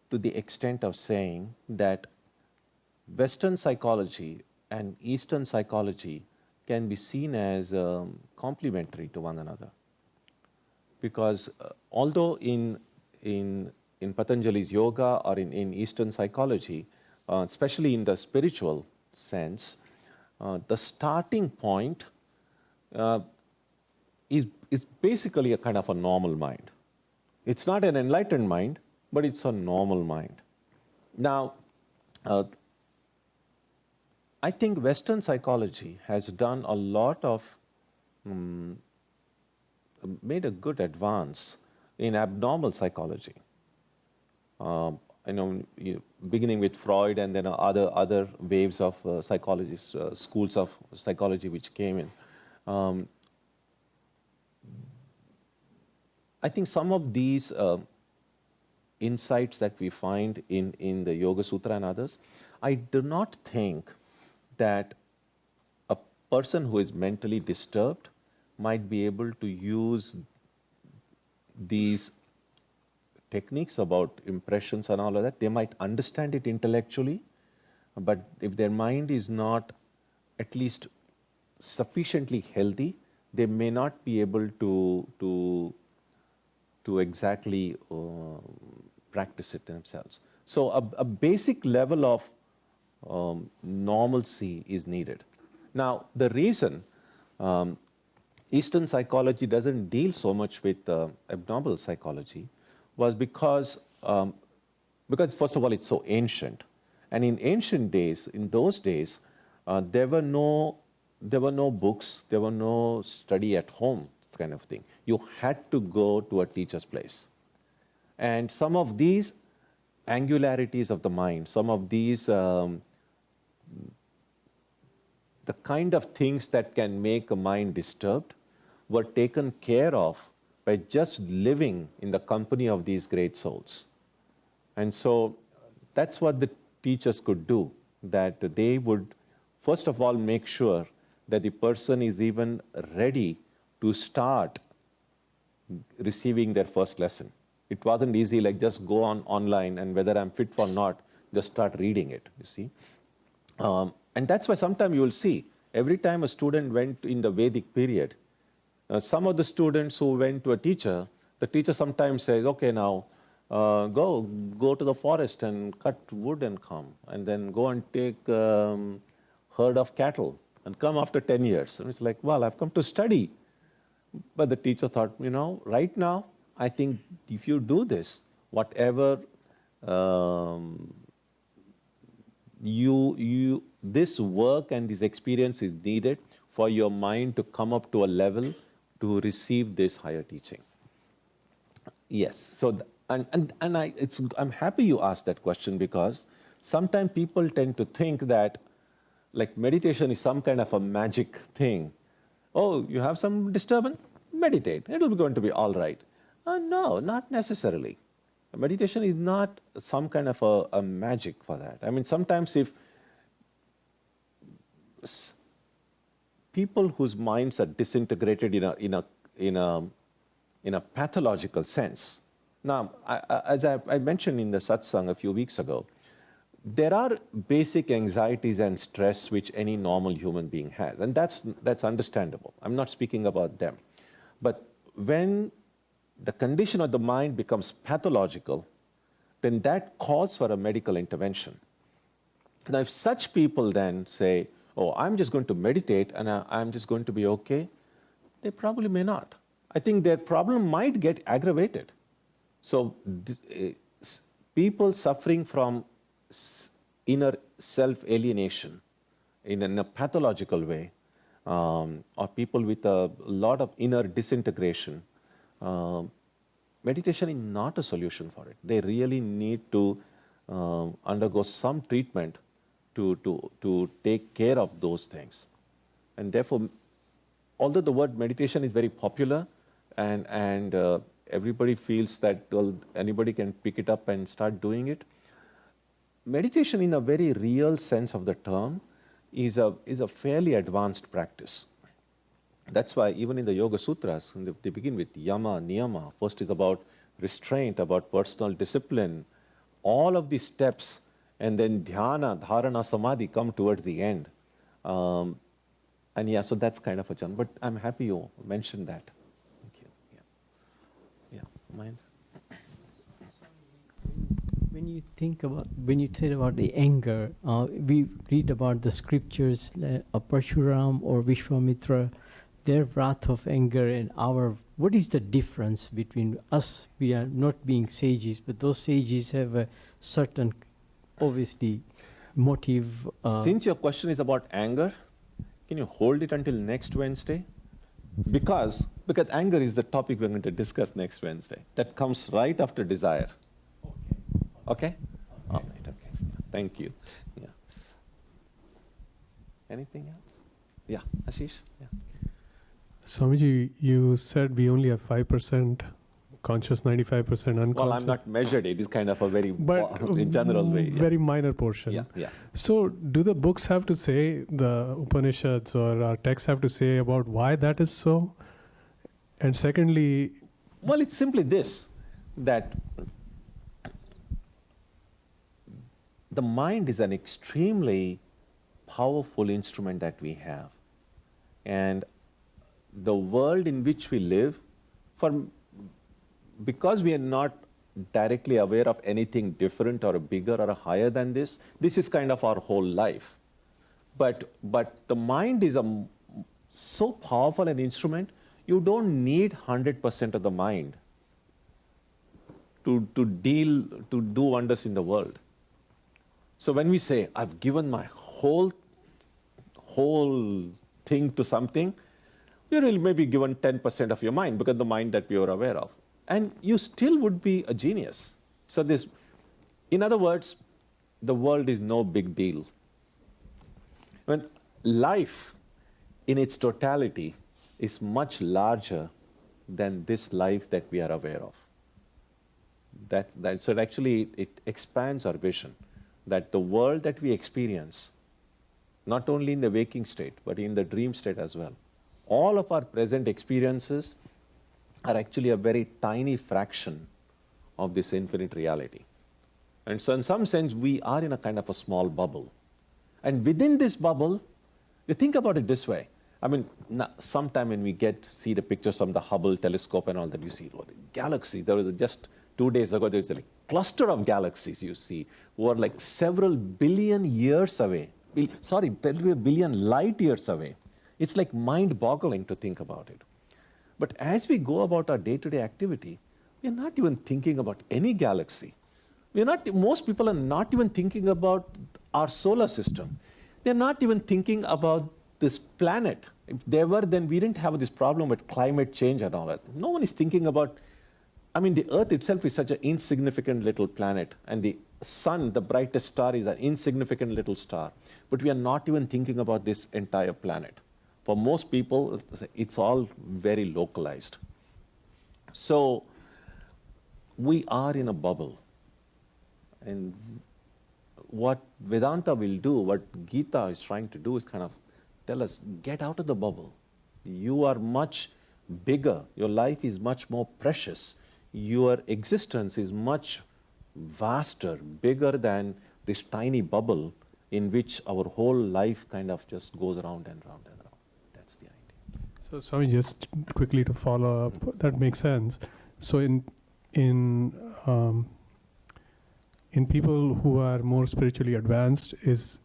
to the extent of saying that Western psychology and Eastern psychology can be seen as complementary to one another. Because although in Patanjali's yoga or in Eastern psychology, especially in the spiritual sense, the starting point is basically a kind of a normal mind. It's not an enlightened mind, but it's a normal mind. Now, I think Western psychology has done a lot of, made a good advance in abnormal psychology. Beginning with Freud and then other waves of psychologists, schools of psychology which came in. I think some of these insights that we find in the Yoga Sutra and others, I do not think that a person who is mentally disturbed might be able to use these techniques about impressions and all of that. They might understand it intellectually, but if their mind is not at least sufficiently healthy, they may not be able to exactly practice it themselves. So a basic level of normalcy is needed. Now, the reason Eastern psychology doesn't deal so much with abnormal psychology was because first of all, it's so ancient. And in ancient days, in those days, there were no books, there were no study at home, this kind of thing. You had to go to a teacher's place. And some of these angularities of the mind, some of these the kind of things that can make a mind disturbed were taken care of by just living in the company of these great souls. And so that's what the teachers could do, that they would first of all make sure that the person is even ready to start receiving their first lesson. It wasn't easy like just go online and whether I'm fit or not, just start reading it, you see. And that's why sometimes you will see, every time a student went in the Vedic period, some of the students who went to a teacher, the teacher sometimes says, okay, now go to the forest and cut wood and come, and then go and take herd of cattle and come after 10 years. And it's like, well, I've come to study. But the teacher thought, right now, I think if you do this, whatever this work and this experience is needed for your mind to come up to a level to receive this higher teaching. Yes. So, I'm happy you asked that question, because sometimes people tend to think that like meditation is some kind of a magic thing. Oh, you have some disturbance? Meditate. It will be going to be all right. No, not necessarily. Meditation is not some kind of a magic for that. I mean, sometimes if people whose minds are disintegrated in in a pathological sense. Now, as I mentioned in the satsang a few weeks ago, there are basic anxieties and stress which any normal human being has, and that's understandable. I'm not speaking about them. But when the condition of the mind becomes pathological, then that calls for a medical intervention. Now, if such people then say, oh, I'm just going to meditate and I'm just going to be okay, they probably may not. I think their problem might get aggravated. So people suffering from inner self-alienation in a pathological way, or people with a lot of inner disintegration, meditation is not a solution for it. They really need to undergo some treatment to take care of those things. And therefore, although the word meditation is very popular and everybody feels that, well, anybody can pick it up and start doing it, meditation in a very real sense of the term is a fairly advanced practice. That's why even in the Yoga Sutras, they begin with yama, niyama. First is about restraint, about personal discipline, all of these steps, and then dhyana, dharana, samadhi come towards the end. And yeah, so that's kind of a challenge. But I'm happy you mentioned that. Thank you. Yeah. Mind?
When you said about the anger, we read about the scriptures of Parshuram or Vishwamitra, their wrath of anger and our, what is the difference between us? We are not being sages, but those sages have a certain, obviously, motive.
Since your question is about anger, can you hold it until next Wednesday? Because anger is the topic we're going to discuss next Wednesday. That comes right after desire. Okay? All right, okay. Thank you. Yeah. Anything else? Yeah, Ashish? Yeah.
Swamiji, you said we only have 5% conscious, 95% unconscious.
Well, I'm not measured. It is kind of a very in general way. Yeah.
Very minor portion.
Yeah.
So do the books have to say, the Upanishads or our texts have to say about why that is so? And secondly...
Well, it's simply this, that the mind is an extremely powerful instrument that we have. And the world in which we live, because we are not directly aware of anything different or bigger or higher than this is kind of our whole life. But the mind is so powerful an instrument, you don't need 100% of the mind to do wonders in the world. So when we say, I've given my whole thing to something, you will maybe given 10% of your mind, because the mind that we are aware of. And you still would be a genius. So in other words, the world is no big deal. When life in its totality is much larger than this life that we are aware of. So actually it expands our vision, that the world that we experience, not only in the waking state, but in the dream state as well, all of our present experiences are actually a very tiny fraction of this infinite reality. And so in some sense, we are in a kind of a small bubble. And within this bubble, you think about it this way. I mean, sometime when we see the pictures from the Hubble telescope and all that, you see galaxy. There was just 2 days ago, there was a cluster of galaxies you see, who are like several billion years away. Billion light years away. It's like mind-boggling to think about it. But as we go about our day-to-day activity, we are not even thinking about any galaxy. Most people are not even thinking about our solar system. They're not even thinking about this planet. If they were, then we didn't have this problem with climate change and all that. No one is thinking about, the Earth itself is such an insignificant little planet, and the sun, the brightest star, is an insignificant little star. But we are not even thinking about this entire planet. For most people, it's all very localized. So we are in a bubble. And what Vedanta will do, what Gita is trying to do, is kind of tell us, get out of the bubble. You are much bigger. Your life is much more precious. Your existence is much vaster, bigger than this tiny bubble in which our whole life kind of just goes around and round and round. That's the idea.
So, Swami, just quickly to follow up, that makes sense. So, in people who are more spiritually advanced, is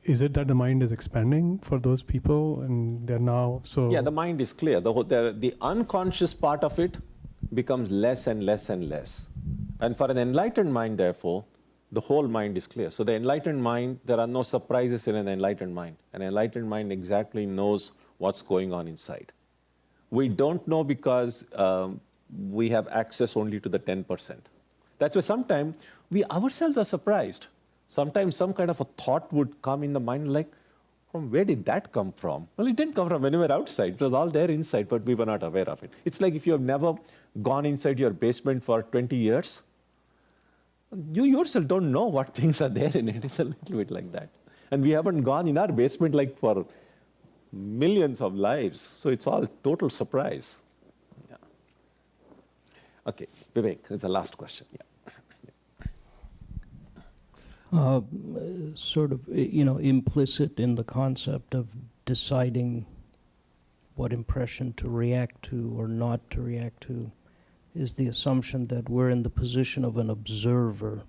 it that the mind is expanding for those people, and they're now so?
Yeah, the mind is clear. The unconscious part of it becomes less and less and less. And for an enlightened mind, therefore, the whole mind is clear. So the enlightened mind, there are no surprises in an enlightened mind. An enlightened mind exactly knows what's going on inside. We don't know because we have access only to the 10%. That's why sometimes we ourselves are surprised. Sometimes some kind of a thought would come in the mind like, from where did that come from? Well, it didn't come from anywhere outside. It was all there inside, but we were not aware of it. It's like if you have never gone inside your basement for 20 years, you yourself don't know what things are there in it. It's a little bit like that. And we haven't gone in our basement like for millions of lives. So it's all total surprise. Yeah. Okay, Vivek, it's the last question. Yeah.
Sort of, implicit in the concept of deciding what impression to react to or not to react to is the assumption that we're in the position of an observer.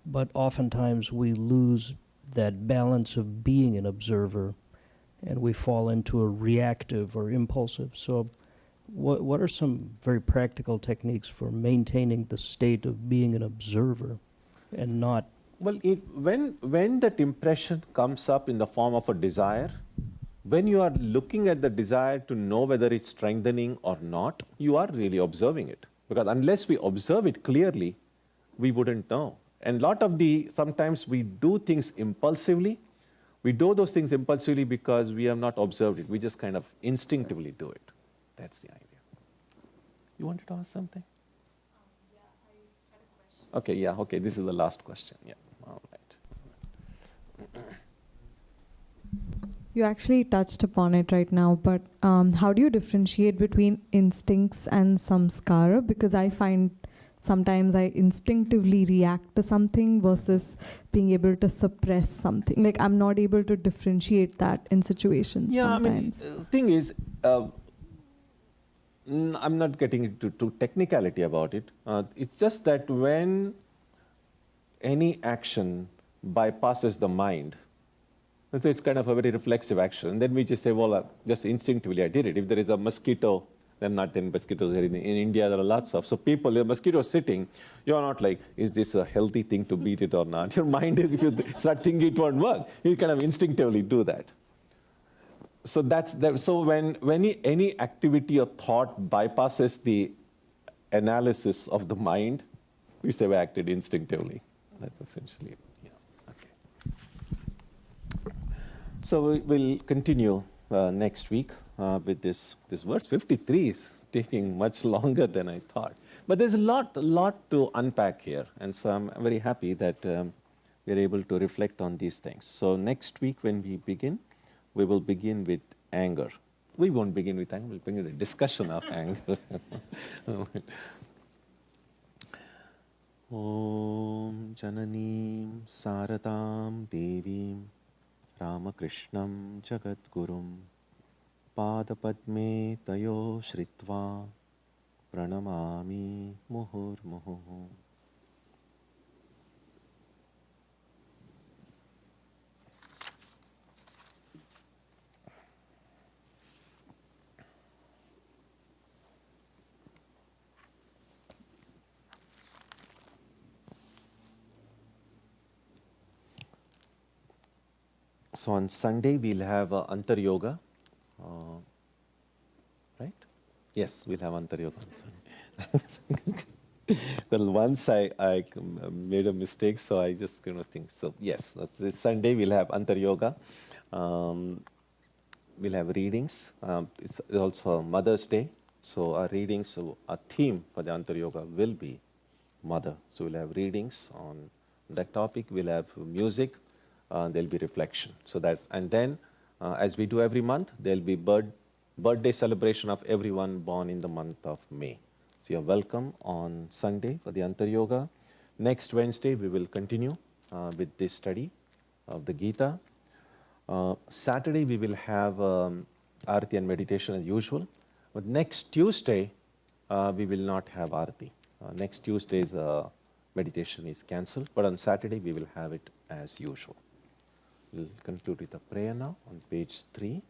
But oftentimes we lose that balance of being an observer and we fall into a reactive or impulsive. So what are some very practical techniques for maintaining the state of being an observer and not?
Well, when that impression comes up in the form of a desire, when you are looking at the desire to know whether it's strengthening or not, you are really observing it. Because unless we observe it clearly, we wouldn't know. And sometimes we do things impulsively. We do those things impulsively because we have not observed it. We just kind of instinctively do it. That's the idea. You wanted to ask something?
Yeah, I had a question.
Okay, this is the last question. Yeah, all right.
You actually touched upon it right now, but how do you differentiate between instincts and samskara? Because I find sometimes I instinctively react to something versus being able to suppress something. Like I'm not able to differentiate that in situations sometimes.
I mean, the thing is, I'm not getting into technicality about it. It's just that when any action bypasses the mind, so it's kind of a very reflexive action. And then we just say, well, just instinctively I did it. If there is a mosquito, then not 10 mosquitoes here. In India, there are lots of. So people, a mosquito is sitting, you're not like, is this a healthy thing to beat it or not? Your mind, if you start thinking it won't work, you kind of instinctively do that. So so when any activity or thought bypasses the analysis of the mind, we say we acted instinctively. That's essentially it. So we'll continue next week with this verse. 53 is taking much longer than I thought. But there's a lot to unpack here. And so I'm very happy that we're able to reflect on these things. So next week when we begin, we will begin with anger. We won't begin with anger, we'll begin with a discussion of anger. Om Jananim Saratam Devim Ramakrishnam Jagadgurum Padapadme Tayo Shritva Pranamami Muhurmuhu. So on Sunday we'll have Antar Yoga, right? Yes, we'll have Antar Yoga on Sunday. Well, once I made a mistake, so I just kind of think. So yes, this Sunday we'll have Antar Yoga. We'll have readings. It's also Mother's Day, so our readings, so our theme for the Antar Yoga will be Mother. So we'll have readings on that topic. We'll have music. There'll be reflection. So that, and then, as we do every month, there'll be bird birthday celebration of everyone born in the month of May. So you're welcome on Sunday for the Antar Yoga. Next Wednesday, we will continue with this study of the Gita. Saturday, we will have Arati and meditation as usual. But next Tuesday, we will not have Arati. Next Tuesday's meditation is cancelled, but on Saturday, we will have it as usual. We'll conclude with a prayer now on page 3.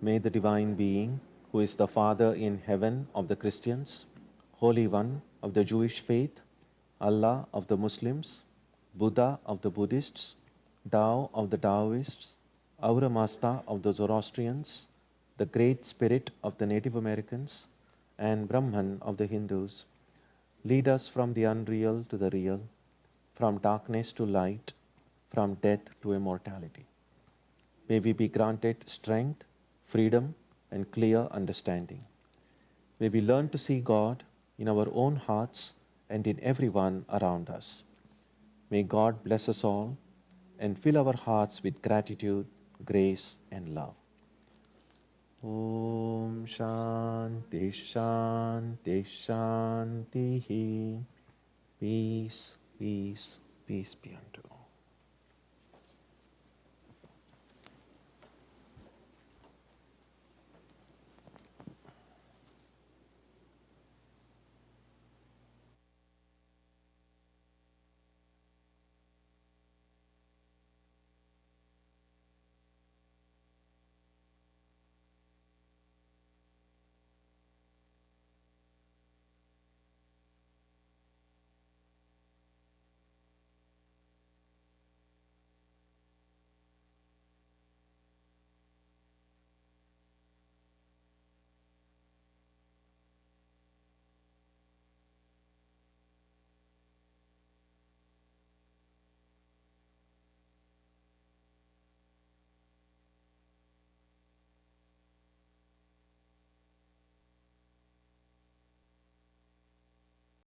May the Divine Being, who is the Father in heaven of the Christians, Holy One of the Jewish faith, Allah of the Muslims, Buddha of the Buddhists, Tao of the Taoists, Ahura Mazda of the Zoroastrians, the Great Spirit of the Native Americans, and Brahman of the Hindus, lead us from the unreal to the real, from darkness to light, from death to immortality. May we be granted strength, freedom, and clear understanding. May we learn to see God in our own hearts and in everyone around us. May God bless us all and fill our hearts with gratitude, grace, and love. Om Shanti Shanti Shanti. Peace, peace, peace be unto all.